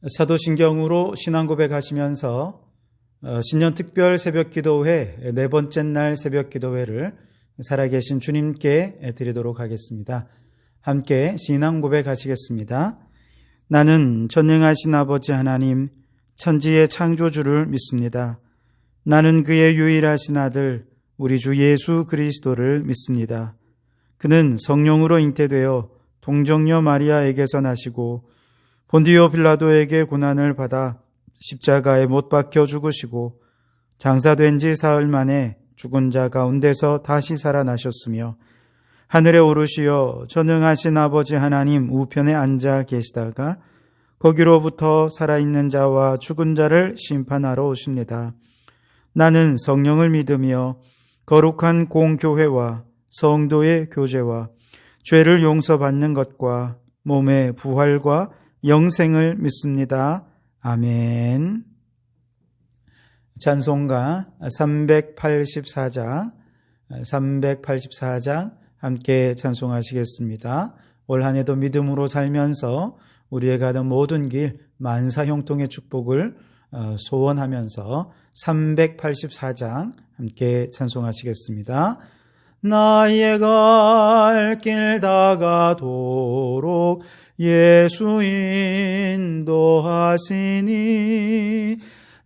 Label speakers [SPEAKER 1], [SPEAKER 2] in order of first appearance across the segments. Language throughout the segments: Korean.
[SPEAKER 1] 사도신경으로 신앙 고백하시면서 신년 특별 새벽기도회 네 번째 날 새벽기도회를 살아계신 주님께 드리도록 하겠습니다. 함께 신앙 고백하시겠습니다. 나는 전능하신 아버지 하나님 천지의 창조주를 믿습니다. 나는 그의 유일하신 아들 우리 주 예수 그리스도를 믿습니다. 그는 성령으로 잉태되어 동정녀 마리아에게서 나시고 본디오 빌라도에게 고난을 받아 십자가에 못 박혀 죽으시고 장사된 지 사흘 만에 죽은 자 가운데서 다시 살아나셨으며 하늘에 오르시어 전능하신 아버지 하나님 우편에 앉아 계시다가 거기로부터 살아있는 자와 죽은 자를 심판하러 오십니다. 나는 성령을 믿으며 거룩한 공교회와 성도의 교제와 죄를 용서받는 것과 몸의 부활과 영생을 믿습니다. 아멘. 찬송가 384장 함께 찬송하시겠습니다. 올 한 해도 믿음으로 살면서 우리의 가는 모든 길 만사 형통의 축복을 소원하면서 384장 함께 찬송하시겠습니다. 나의 갈 길 다가도록 예수 인도하시니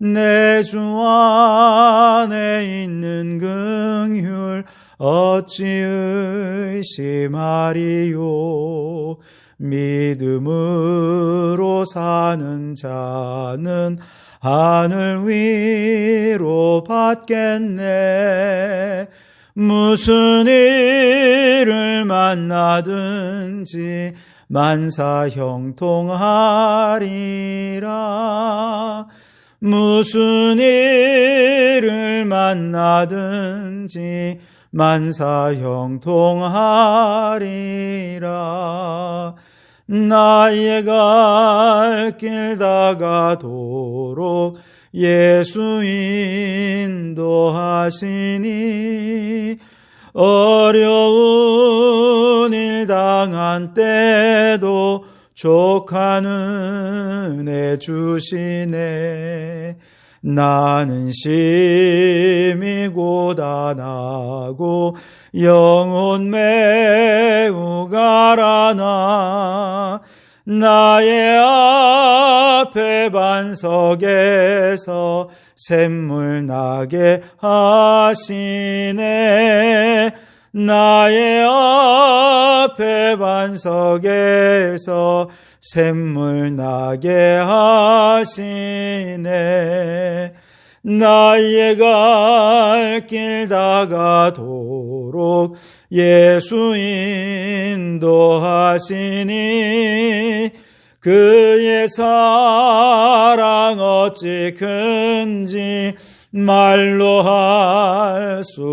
[SPEAKER 1] 내 주 안에 있는 긍휼 어찌 의심하리요. 믿음으로 사는 자는 하늘 위로 받겠네. 무슨 일을 만나든지 만사 형통하리라. 무슨 일을 만나든지 만사 형통하리라. 나의 갈 길 다가도록 예수 인도하시니 어려운 일 당한 때도 족한 은혜 주시네. 나는 심히 고단하고 영혼 매우 가라나 나의 앞에 반석에서 샘물 나게 하시네. 나의 앞에 반석에서 샘물 나게 하시네. 나의 갈 길 다가도록 예수 인도하시니 그의 사랑 어찌 큰지 말로 할 수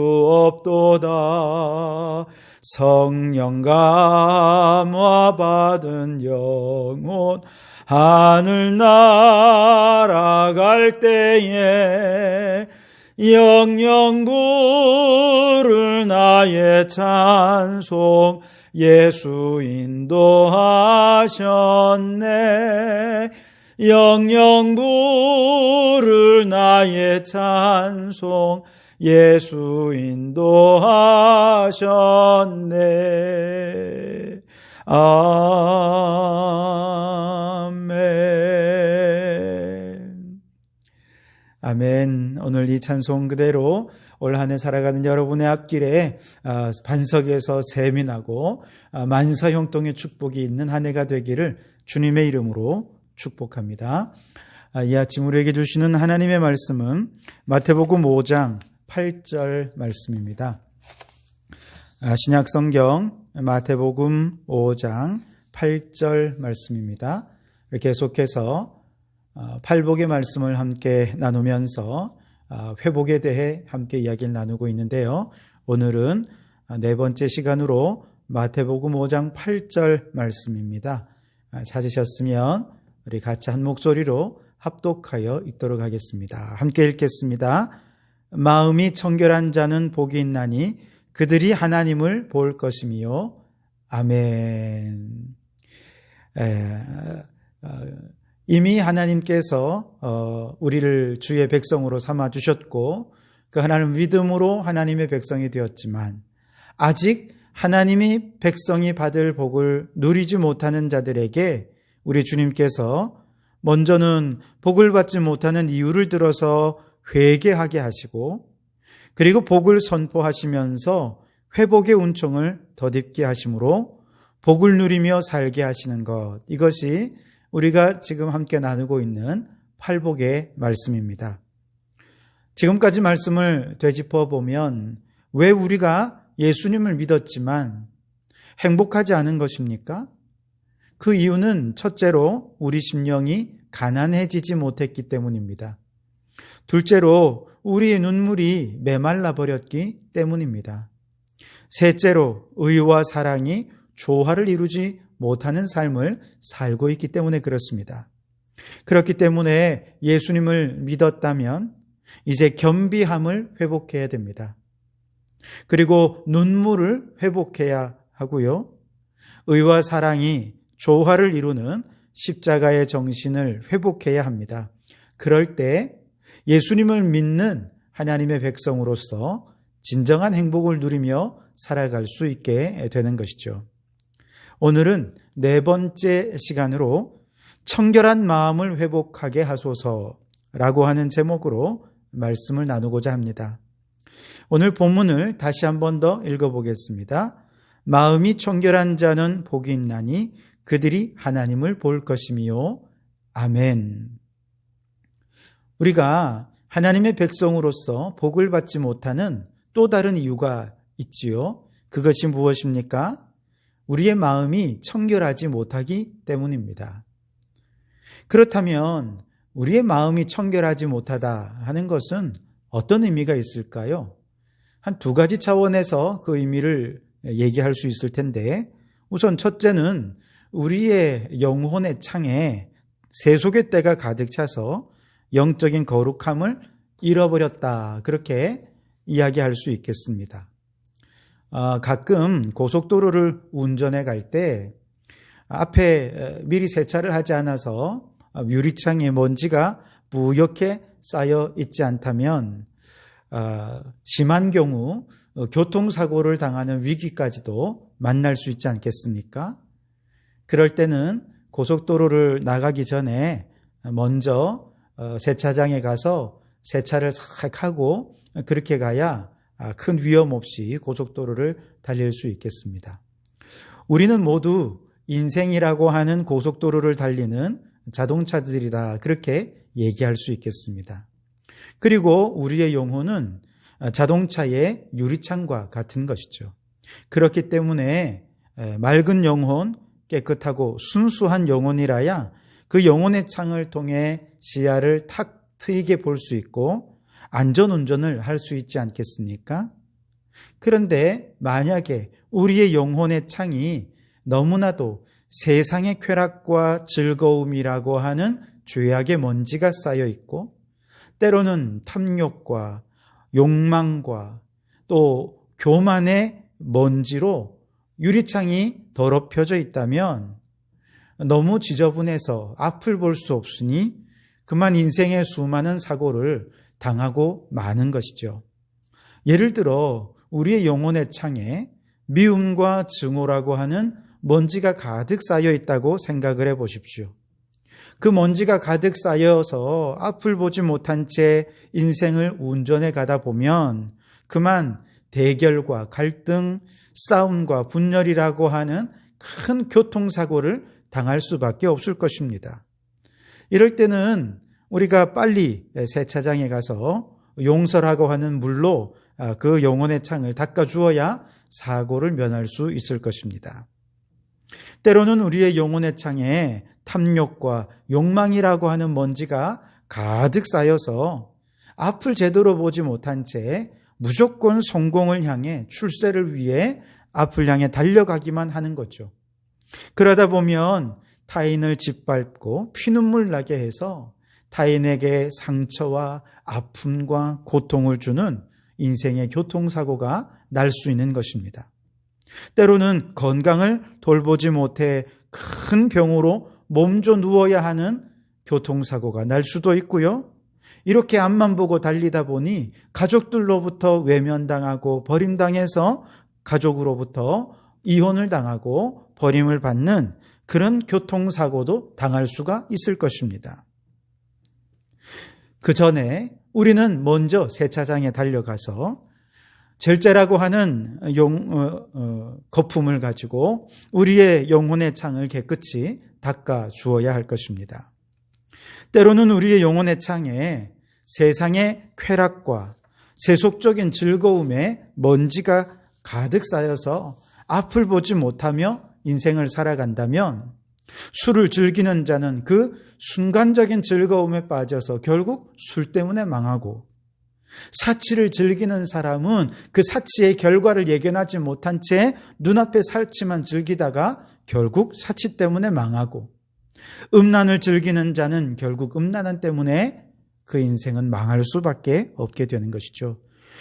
[SPEAKER 1] 없도다. 성령 감화 받은 영혼 하늘 날아갈 때에 영영 부를 나의 찬송 예수 인도하셨네. 영영 부를 나의 찬송 예수 인도하셨네. 아멘. 아멘. 오늘 이 찬송 그대로 올 한 해 살아가는 여러분의 앞길에 반석에서 샘이 나고 만사 형통의 축복이 있는 한 해가 되기를 주님의 이름으로 축복합니다. 이 아침 우리에게 주시는 하나님의 말씀은 마태복음 5장 8절 말씀입니다. 신약성경 마태복음 5장 8절 말씀입니다. 계속해서 팔복의 말씀을 함께 나누면서 회복에 대해 함께 이야기를 나누고 있는데요. 오늘은 네 번째 시간으로 마태복음 5장 8절 말씀입니다. 찾으셨으면 우리 같이 한 목소리로 합독하여 읽도록 하겠습니다. 함께 읽겠습니다. 마음이 청결한 자는 복이 있나니 그들이 하나님을 볼 것이며 아멘. 이미 하나님께서 우리를 주의 백성으로 삼아주셨고 그 하나님을 믿음으로 하나님의 백성이 되었지만 아직 하나님이 백성이 받을 복을 누리지 못하는 자들에게 우리 주님께서 먼저는 복을 받지 못하는 이유를 들어서 회개하게 하시고 그리고 복을 선포하시면서 회복의 운총을 덧입게 하심으로 복을 누리며 살게 하시는 것, 이것이 우리가 지금 함께 나누고 있는 팔복의 말씀입니다. 지금까지 말씀을 되짚어 보면 왜 우리가 예수님을 믿었지만 행복하지 않은 것입니까? 그 이유는 첫째로 우리 심령이 가난해지지 못했기 때문입니다. 둘째로 우리의 눈물이 메말라 버렸기 때문입니다. 셋째로 의와 사랑이 조화를 이루지 못하는 삶을 살고 있기 때문에 그렇습니다. 그렇기 때문에 예수님을 믿었다면 이제 겸비함을 회복해야 됩니다. 그리고 눈물을 회복해야 하고요. 의와 사랑이 조화를 이루는 십자가의 정신을 회복해야 합니다. 그럴 때 예수님을 믿는 하나님의 백성으로서 진정한 행복을 누리며 살아갈 수 있게 되는 것이죠. 오늘은 네 번째 시간으로 청결한 마음을 회복하게 하소서라고 하는 제목으로 말씀을 나누고자 합니다. 오늘 본문을 다시 한 번 더 읽어보겠습니다. 마음이 청결한 자는 복이 있나니 그들이 하나님을 볼 것이미요. 아멘. 우리가 하나님의 백성으로서 복을 받지 못하는 또 다른 이유가 있지요. 그것이 무엇입니까? 우리의 마음이 청결하지 못하기 때문입니다. 그렇다면 우리의 마음이 청결하지 못하다 하는 것은 어떤 의미가 있을까요? 한 두 가지 차원에서 그 의미를 얘기할 수 있을 텐데, 우선 첫째는 우리의 영혼의 창에 세속의 때가 가득 차서 영적인 거룩함을 잃어버렸다, 그렇게 이야기할 수 있겠습니다. 가끔 고속도로를 운전해 갈 때 앞에 미리 세차를 하지 않아서 유리창에 먼지가 뿌옇게 쌓여 있지 않다면 심한 경우 교통사고를 당하는 위기까지도 만날 수 있지 않겠습니까? 그럴 때는 고속도로를 나가기 전에 먼저 세차장에 가서 세차를 싹 하고 그렇게 가야 큰 위험 없이 고속도로를 달릴 수 있겠습니다. 우리는 모두 인생이라고 하는 고속도로를 달리는 자동차들이다, 그렇게 얘기할 수 있겠습니다. 그리고 우리의 영혼은 자동차의 유리창과 같은 것이죠. 그렇기 때문에 맑은 영혼, 깨끗하고 순수한 영혼이라야 그 영혼의 창을 통해 시야를 탁 트이게 볼 수 있고 안전운전을 할 수 있지 않겠습니까? 그런데 만약에 우리의 영혼의 창이 너무나도 세상의 쾌락과 즐거움이라고 하는 죄악의 먼지가 쌓여 있고 때로는 탐욕과 욕망과 또 교만의 먼지로 유리창이 더럽혀져 있다면 너무 지저분해서 앞을 볼 수 없으니 그만 인생의 수많은 사고를 당하고 마는 것이죠. 예를 들어 우리의 영혼의 창에 미움과 증오라고 하는 먼지가 가득 쌓여 있다고 생각을 해 보십시오. 그 먼지가 가득 쌓여서 앞을 보지 못한 채 인생을 운전해 가다 보면 그만 대결과 갈등, 싸움과 분열이라고 하는 큰 교통사고를 당할 수밖에 없을 것입니다. 이럴 때는 우리가 빨리 세차장에 가서 용서라고 하는 물로 그 영혼의 창을 닦아주어야 사고를 면할 수 있을 것입니다. 때로는 우리의 영혼의 창에 탐욕과 욕망이라고 하는 먼지가 가득 쌓여서 앞을 제대로 보지 못한 채 무조건 성공을 향해 출세를 위해 앞을 향해 달려가기만 하는 거죠. 그러다 보면 타인을 짓밟고 피눈물 나게 해서 타인에게 상처와 아픔과 고통을 주는 인생의 교통사고가 날 수 있는 것입니다. 때로는 건강을 돌보지 못해 큰 병으로 몸져 누워야 하는 교통사고가 날 수도 있고요. 이렇게 앞만 보고 달리다 보니 가족들로부터 외면당하고 버림당해서 가족으로부터 이혼을 당하고 버림을 받는 그런 교통사고도 당할 수가 있을 것입니다. 그 전에 우리는 먼저 세차장에 달려가서 절제라고 하는 거품을 가지고 우리의 영혼의 창을 깨끗이 닦아 주어야 할 것입니다. 때로는 우리의 영혼의 창에 세상의 쾌락과 세속적인 즐거움에 먼지가 가득 쌓여서 앞을 보지 못하며 인생을 살아간다면 술을 즐기는 자는 그 순간적인 즐거움에 빠져서 결국 술 때문에 망하고, 사치를 즐기는 사람은 그 사치의 결과를 예견하지 못한 채 눈앞의 사치만 즐기다가 결국 사치 때문에 망하고, 음란을 즐기는 자는 결국 음란한 때문에 그 인생은 망할 수밖에 없게 되는 것이죠.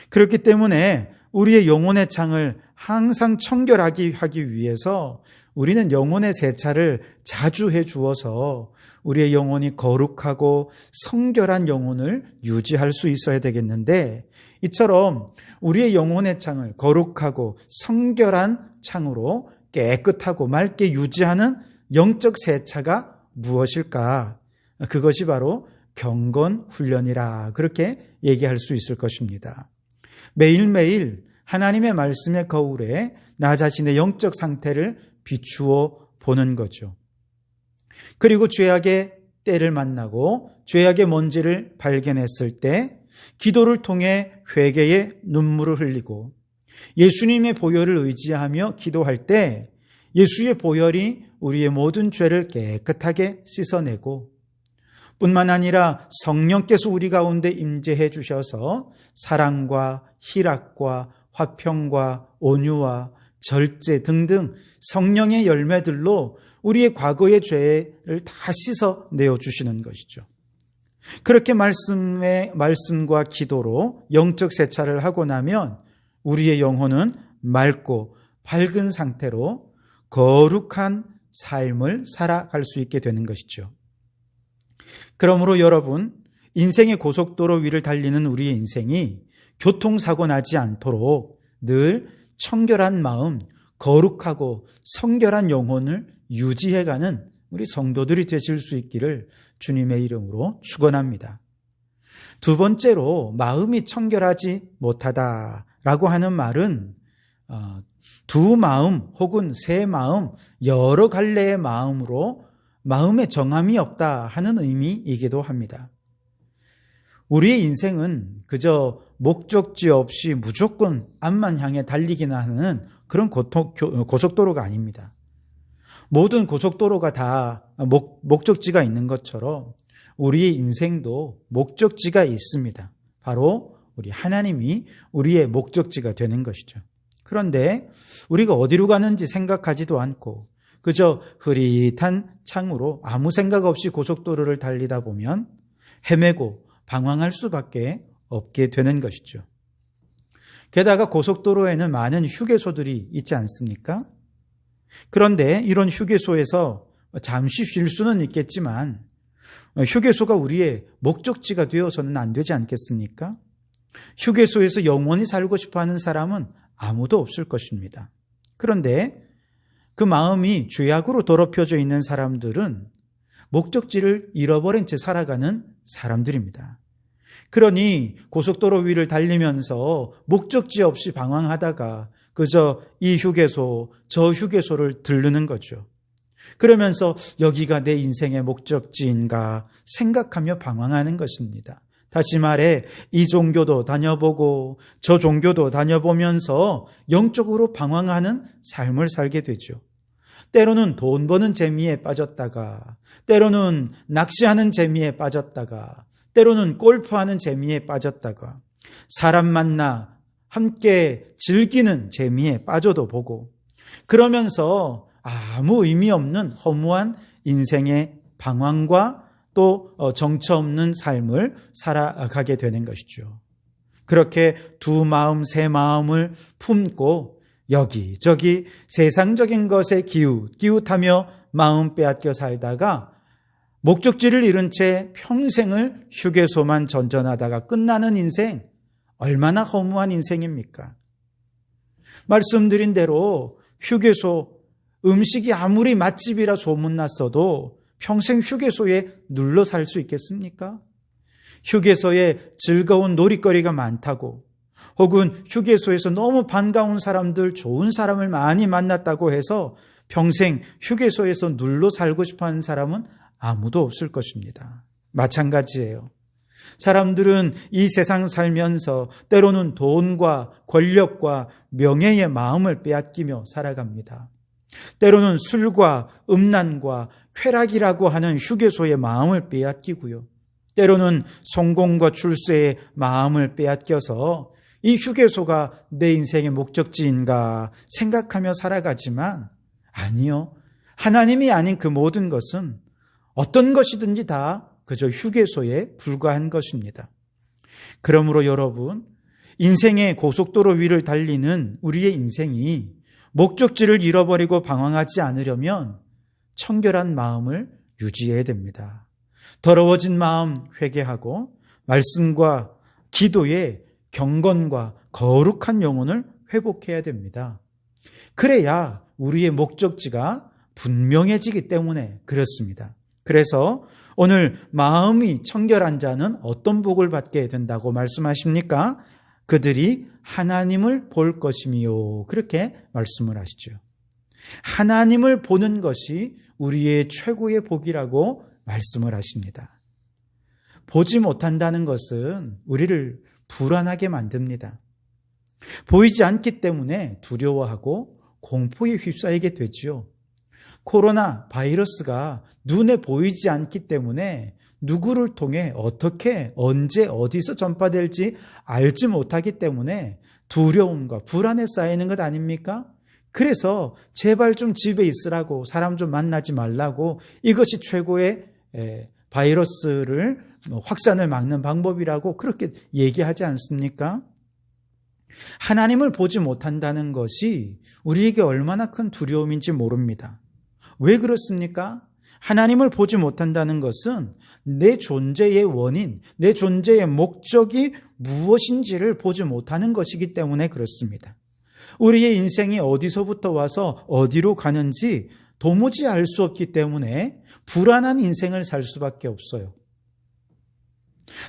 [SPEAKER 1] 그렇기 때문에 우리의 영혼의 창을 항상 청결하게 하기 위해서 우리는 영혼의 세차를 자주 해 주어서 우리의 영혼이 거룩하고 성결한 영혼을 유지할 수 있어야 되겠는데, 이처럼 우리의 영혼의 창을 거룩하고 성결한 창으로 깨끗하고 맑게 유지하는 영적 세차가 무엇일까? 그것이 바로 경건 훈련이라, 그렇게 얘기할 수 있을 것입니다. 매일매일 하나님의 말씀의 거울에 나 자신의 영적 상태를 비추어 보는 거죠. 그리고 죄악의 때를 만나고 죄악의 먼지를 발견했을 때 기도를 통해 회개의 눈물을 흘리고 예수님의 보혈을 의지하며 기도할 때 예수의 보혈이 우리의 모든 죄를 깨끗하게 씻어내고, 뿐만 아니라 성령께서 우리 가운데 임재해 주셔서 사랑과 희락과 화평과 온유와 절제 등등 성령의 열매들로 우리의 과거의 죄를 다 씻어내어 주시는 것이죠. 그렇게 말씀과 기도로 영적 세차를 하고 나면 우리의 영혼은 맑고 밝은 상태로 거룩한 삶을 살아갈 수 있게 되는 것이죠. 그러므로 여러분, 인생의 고속도로 위를 달리는 우리의 인생이 교통사고 나지 않도록 늘 청결한 마음, 거룩하고 성결한 영혼을 유지해가는 우리 성도들이 되실 수 있기를 주님의 이름으로 축원합니다. 두 번째로, 마음이 청결하지 못하다라고 하는 말은 두 마음 혹은 세 마음, 여러 갈래의 마음으로 마음에 정함이 없다 하는 의미이기도 합니다. 우리의 인생은 그저 목적지 없이 무조건 앞만 향해 달리기나 하는 그런 고속도로가 아닙니다. 모든 고속도로가 다 목적지가 있는 것처럼 우리의 인생도 목적지가 있습니다. 바로 우리 하나님이 우리의 목적지가 되는 것이죠. 그런데 우리가 어디로 가는지 생각하지도 않고 그저 흐릿한 창으로 아무 생각 없이 고속도로를 달리다 보면 헤매고 방황할 수밖에 없게 되는 것이죠. 게다가 고속도로에는 많은 휴게소들이 있지 않습니까? 그런데 이런 휴게소에서 잠시 쉴 수는 있겠지만 휴게소가 우리의 목적지가 되어서는 안 되지 않겠습니까? 휴게소에서 영원히 살고 싶어 하는 사람은 아무도 없을 것입니다. 그런데 그 마음이 죄악으로 더럽혀져 있는 사람들은 목적지를 잃어버린 채 살아가는 사람들입니다. 그러니 고속도로 위를 달리면서 목적지 없이 방황하다가 그저 이 휴게소, 저 휴게소를 들르는 거죠. 그러면서 여기가 내 인생의 목적지인가 생각하며 방황하는 것입니다. 다시 말해 이 종교도 다녀보고 저 종교도 다녀보면서 영적으로 방황하는 삶을 살게 되죠. 때로는 돈 버는 재미에 빠졌다가, 때로는 낚시하는 재미에 빠졌다가, 때로는 골프하는 재미에 빠졌다가, 사람 만나 함께 즐기는 재미에 빠져도 보고, 그러면서 아무 의미 없는 허무한 인생의 방황과 또 정처 없는 삶을 살아가게 되는 것이죠. 그렇게 두 마음, 세 마음을 품고 여기저기 세상적인 것에 기웃하며 마음 빼앗겨 살다가 목적지를 잃은 채 평생을 휴게소만 전전하다가 끝나는 인생, 얼마나 허무한 인생입니까? 말씀드린 대로 휴게소, 음식이 아무리 맛집이라 소문났어도 평생 휴게소에 눌러 살 수 있겠습니까? 휴게소에 즐거운 놀이거리가 많다고, 혹은 휴게소에서 너무 반가운 사람들, 좋은 사람을 많이 만났다고 해서 평생 휴게소에서 눌러 살고 싶어하는 사람은 아무도 없을 것입니다. 마찬가지예요. 사람들은 이 세상 살면서 때로는 돈과 권력과 명예의 마음을 빼앗기며 살아갑니다. 때로는 술과 음란과 쾌락이라고 하는 휴게소의 마음을 빼앗기고요. 때로는 성공과 출세의 마음을 빼앗겨서 이 휴게소가 내 인생의 목적지인가 생각하며 살아가지만, 아니요. 하나님이 아닌 그 모든 것은 어떤 것이든지 다 그저 휴게소에 불과한 것입니다. 그러므로 여러분, 인생의 고속도로 위를 달리는 우리의 인생이 목적지를 잃어버리고 방황하지 않으려면 청결한 마음을 유지해야 됩니다. 더러워진 마음 회개하고 말씀과 기도에 경건과 거룩한 영혼을 회복해야 됩니다. 그래야 우리의 목적지가 분명해지기 때문에 그렇습니다. 그래서 오늘 마음이 청결한 자는 어떤 복을 받게 된다고 말씀하십니까? 그들이 하나님을 볼 것이미요. 그렇게 말씀을 하시죠. 하나님을 보는 것이 우리의 최고의 복이라고 말씀을 하십니다. 보지 못한다는 것은 우리를 불안하게 만듭니다. 보이지 않기 때문에 두려워하고 공포에 휩싸이게 되지요. 코로나 바이러스가 눈에 보이지 않기 때문에 누구를 통해 어떻게 언제 어디서 전파될지 알지 못하기 때문에 두려움과 불안에 쌓이는 것 아닙니까? 그래서 제발 좀 집에 있으라고, 사람 좀 만나지 말라고, 이것이 최고의 바이러스를 확산을 막는 방법이라고 그렇게 얘기하지 않습니까? 하나님을 보지 못한다는 것이 우리에게 얼마나 큰 두려움인지 모릅니다. 왜 그렇습니까? 하나님을 보지 못한다는 것은 내 존재의 원인, 내 존재의 목적이 무엇인지를 보지 못하는 것이기 때문에 그렇습니다. 우리의 인생이 어디서부터 와서 어디로 가는지 도무지 알 수 없기 때문에 불안한 인생을 살 수밖에 없어요.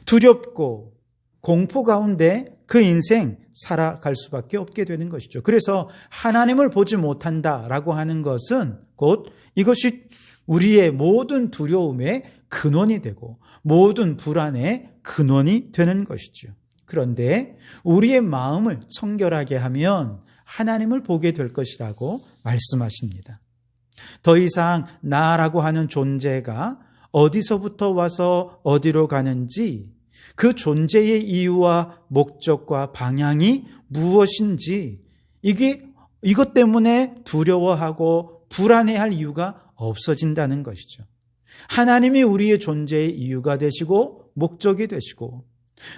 [SPEAKER 1] 두렵고 공포 가운데 그 인생 살아갈 수밖에 없게 되는 것이죠. 그래서 하나님을 보지 못한다라고 하는 것은 곧 이것이 우리의 모든 두려움의 근원이 되고 모든 불안의 근원이 되는 것이죠. 그런데 우리의 마음을 청결하게 하면 하나님을 보게 될 것이라고 말씀하십니다. 더 이상 나라고 하는 존재가 어디서부터 와서 어디로 가는지, 그 존재의 이유와 목적과 방향이 무엇인지, 이것 때문에 두려워하고 불안해할 이유가 없어진다는 것이죠. 하나님이 우리의 존재의 이유가 되시고 목적이 되시고,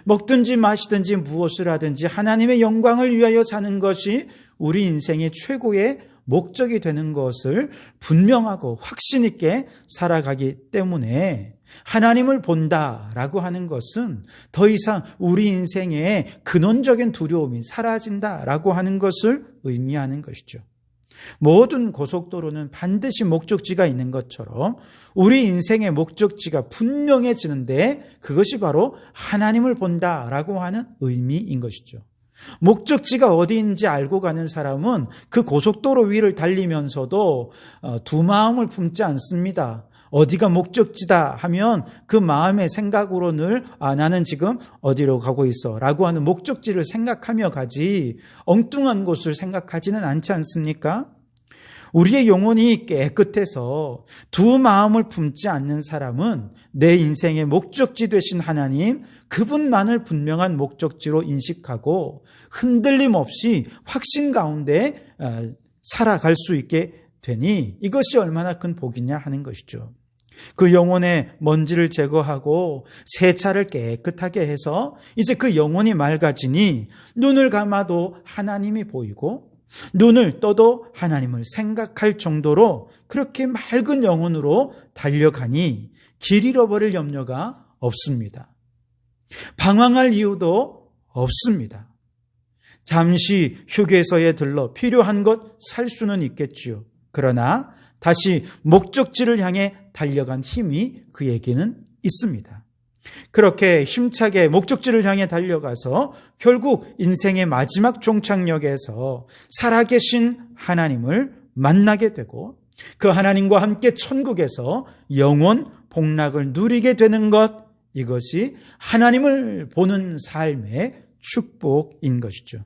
[SPEAKER 1] 먹든지 마시든지 무엇을 하든지 하나님의 영광을 위하여 사는 것이 우리 인생의 최고의 목적이 되는 것을 분명하고 확신 있게 살아가기 때문에 하나님을 본다라고 하는 것은 더 이상 우리 인생의 근원적인 두려움이 사라진다라고 하는 것을 의미하는 것이죠. 모든 고속도로는 반드시 목적지가 있는 것처럼 우리 인생의 목적지가 분명해지는데 그것이 바로 하나님을 본다라고 하는 의미인 것이죠. 목적지가 어디인지 알고 가는 사람은 그 고속도로 위를 달리면서도 두 마음을 품지 않습니다. 어디가 목적지다 하면 그 마음의 생각으로 늘 나는 지금 어디로 가고 있어 라고 하는 목적지를 생각하며 가지 엉뚱한 곳을 생각하지는 않지 않습니까? 우리의 영혼이 깨끗해서 두 마음을 품지 않는 사람은 내 인생의 목적지 되신 하나님, 그분만을 분명한 목적지로 인식하고 흔들림 없이 확신 가운데 살아갈 수 있게 되니 이것이 얼마나 큰 복이냐 하는 것이죠. 그 영혼의 먼지를 제거하고 세차를 깨끗하게 해서 이제 그 영혼이 맑아지니 눈을 감아도 하나님이 보이고 눈을 떠도 하나님을 생각할 정도로 그렇게 맑은 영혼으로 달려가니 길 잃어버릴 염려가 없습니다. 방황할 이유도 없습니다. 잠시 휴게소에 들러 필요한 것 살 수는 있겠지요. 그러나 다시 목적지를 향해 달려간 힘이 그에게는 있습니다. 그렇게 힘차게 목적지를 향해 달려가서 결국 인생의 마지막 종착역에서 살아계신 하나님을 만나게 되고 그 하나님과 함께 천국에서 영원 복락을 누리게 되는 것, 이것이 하나님을 보는 삶의 축복인 것이죠.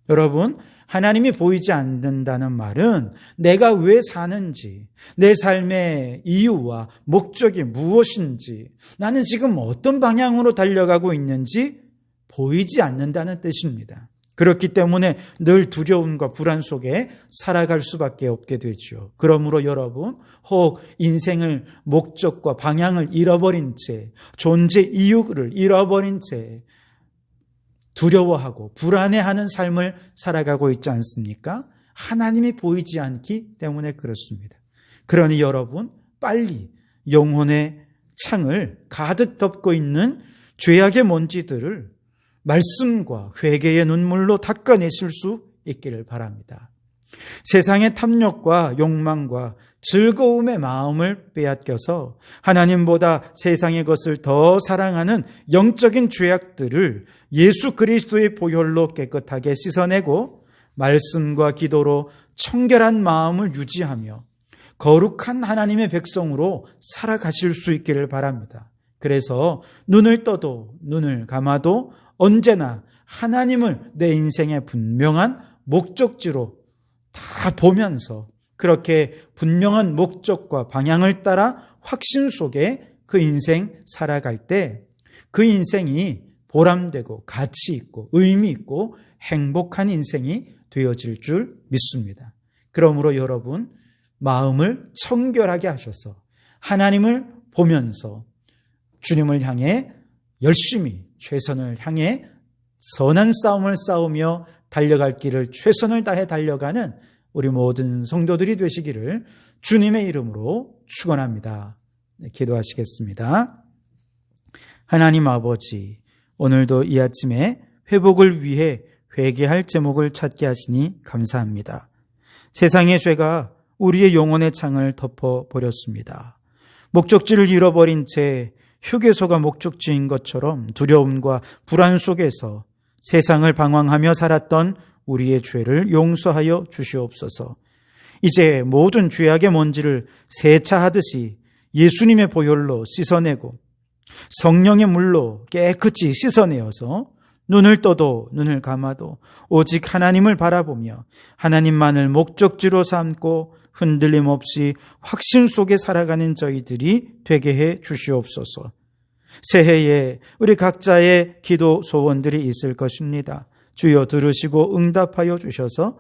[SPEAKER 1] 여러분, 하나님이 보이지 않는다는 말은 내가 왜 사는지, 내 삶의 이유와 목적이 무엇인지, 나는 지금 어떤 방향으로 달려가고 있는지 보이지 않는다는 뜻입니다. 그렇기 때문에 늘 두려움과 불안 속에 살아갈 수밖에 없게 되죠. 그러므로 여러분, 혹 인생을 목적과 방향을 잃어버린 채, 존재 이유를 잃어버린 채 두려워하고 불안해하는 삶을 살아가고 있지 않습니까? 하나님이 보이지 않기 때문에 그렇습니다. 그러니 여러분, 빨리 영혼의 창을 가득 덮고 있는 죄악의 먼지들을 말씀과 회개의 눈물로 닦아내실 수 있기를 바랍니다. 세상의 탐욕과 욕망과 즐거움의 마음을 빼앗겨서 하나님보다 세상의 것을 더 사랑하는 영적인 죄악들을 예수 그리스도의 보혈로 깨끗하게 씻어내고 말씀과 기도로 청결한 마음을 유지하며 거룩한 하나님의 백성으로 살아가실 수 있기를 바랍니다. 그래서 눈을 떠도 눈을 감아도 언제나 하나님을 내 인생의 분명한 목적지로 다 보면서 그렇게 분명한 목적과 방향을 따라 확신 속에 그 인생 살아갈 때 그 인생이 보람되고 가치 있고 의미 있고 행복한 인생이 되어질 줄 믿습니다. 그러므로 여러분, 마음을 청결하게 하셔서 하나님을 보면서 주님을 향해 열심히 최선을 향해 선한 싸움을 싸우며 달려갈 길을 최선을 다해 달려가는 우리 모든 성도들이 되시기를 주님의 이름으로 축원합니다. 기도하시겠습니다. 하나님 아버지, 오늘도 이 아침에 회복을 위해 회개할 제목을 찾게 하시니 감사합니다. 세상의 죄가 우리의 영혼의 창을 덮어버렸습니다. 목적지를 잃어버린 채 휴게소가 목적지인 것처럼 두려움과 불안 속에서 세상을 방황하며 살았던 우리의 죄를 용서하여 주시옵소서. 이제 모든 죄악의 먼지를 세차하듯이 예수님의 보혈로 씻어내고 성령의 물로 깨끗이 씻어내어서 눈을 떠도 눈을 감아도 오직 하나님을 바라보며 하나님만을 목적지로 삼고 흔들림 없이 확신 속에 살아가는 저희들이 되게 해 주시옵소서. 새해에 우리 각자의 기도 소원들이 있을 것입니다. 주여 들으시고 응답하여 주셔서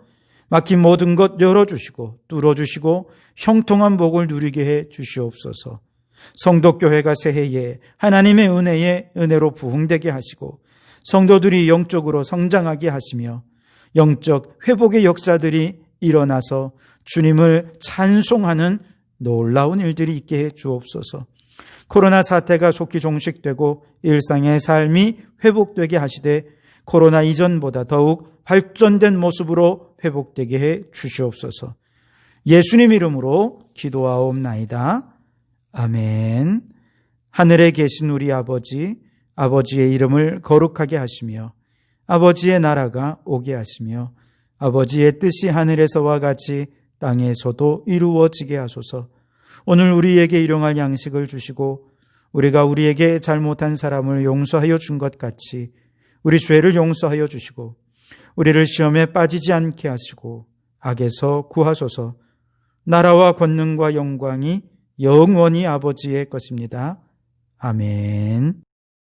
[SPEAKER 1] 막힌 모든 것 열어주시고 뚫어주시고 형통한 복을 누리게 해 주시옵소서. 성도교회가 새해에 하나님의 은혜로 부흥되게 하시고 성도들이 영적으로 성장하게 하시며 영적 회복의 역사들이 일어나서 주님을 찬송하는 놀라운 일들이 있게 해 주옵소서. 코로나 사태가 속히 종식되고 일상의 삶이 회복되게 하시되 코로나 이전보다 더욱 발전된 모습으로 회복되게 해 주시옵소서. 예수님 이름으로 기도하옵나이다. 아멘. 하늘에 계신 우리 아버지, 아버지의 이름을 거룩하게 하시며 아버지의 나라가 오게 하시며 아버지의 뜻이 하늘에서와 같이 땅에서도 이루어지게 하소서. 오늘 우리에게 일용할 양식을 주시고 우리가 우리에게 잘못한 사람을 용서하여 준 것 같이 우리 죄를 용서하여 주시고 우리를 시험에 빠지지 않게 하시고 악에서 구하소서. 나라와 권능과 영광이 영원히 아버지의 것입니다. 아멘.